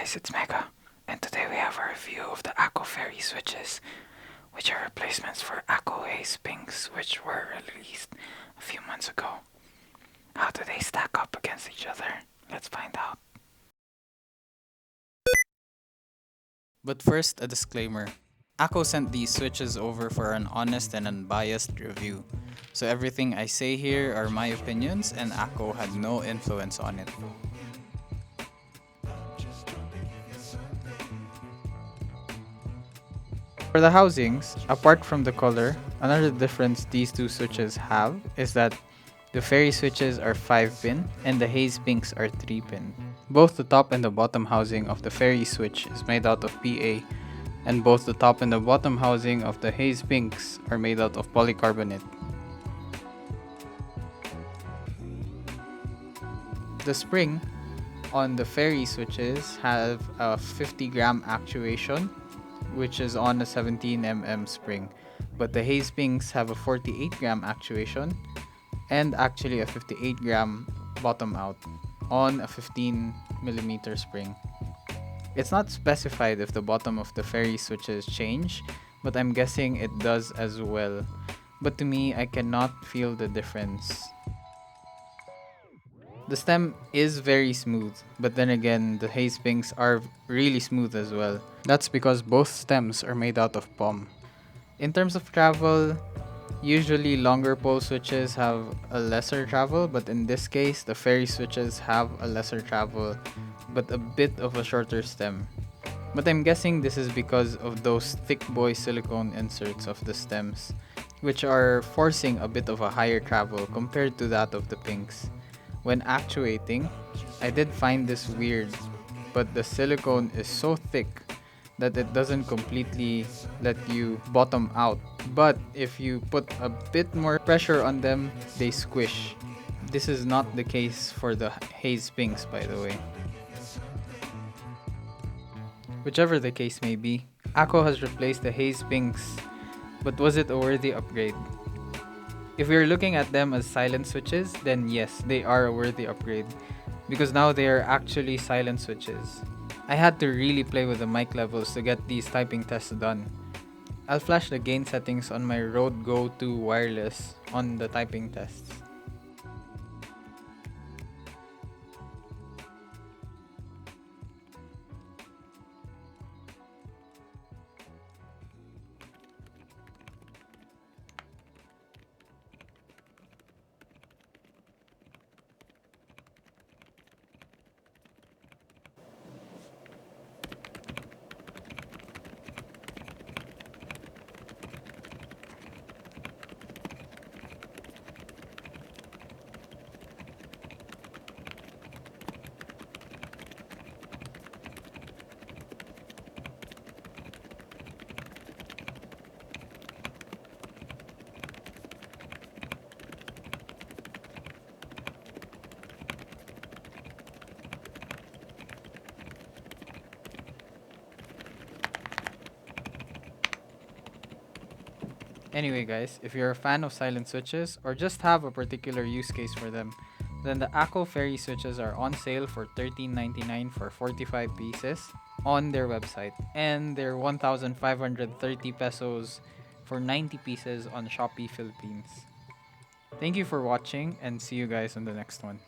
guys, it's Mega, and today we have a review of the Akko Fairy Switches, which are replacements for Akko Haze Pinks, which were released a few months ago. How do they stack up against each other? Let's find out. But first, a disclaimer. Akko sent these switches over for an honest and unbiased review. So everything I say here are my opinions and Akko had no influence on it. For the housings, apart from the color, another difference these two switches have is that the fairy switches are 5-pin and the haze pinks are 3-pin. Both the top and the bottom housing of the fairy switch is made out of PA, and both the top and the bottom housing of the haze pinks are made out of polycarbonate. The spring on the fairy switches have a 50-gram actuation, which is on a 17mm spring, but the haze pinks have a 48-gram actuation and actually a 58-gram bottom out on a 15mm spring. It's not specified if the bottom of the fairy switches change, but I'm guessing it does as well. But to me, I cannot feel the difference. The stem is very smooth, but then again, the haze pinks are really smooth as well. That's because both stems are made out of POM. In terms of travel, usually longer pole switches have a lesser travel, but in this case, the fairy switches have a lesser travel, but a bit of a shorter stem. But I'm guessing this is because of those thick boy silicone inserts of the stems, which are forcing a bit of a higher travel compared to that of the pinks. When actuating, I did find this weird, but the silicone is so thick that it doesn't completely let you bottom out. But if you put a bit more pressure on them, they squish. This is not the case for the haze pinks, by the way. Whichever the case may be, Akko has replaced the haze pinks, but was it a worthy upgrade? If we're looking at them as silent switches, then yes, they are a worthy upgrade, because now they are actually silent switches. I had to really play with the mic levels to get these typing tests done. I'll flash the gain settings on my Rode Go 2 wireless on the typing tests. Anyway guys, if you're a fan of silent switches or just have a particular use case for them, then the Akko Fairy Switches are on sale for $13.99 for 45 pieces on their website, and they're 1,530 pesos for 90 pieces on Shopee Philippines. Thank you for watching and see you guys on the next one.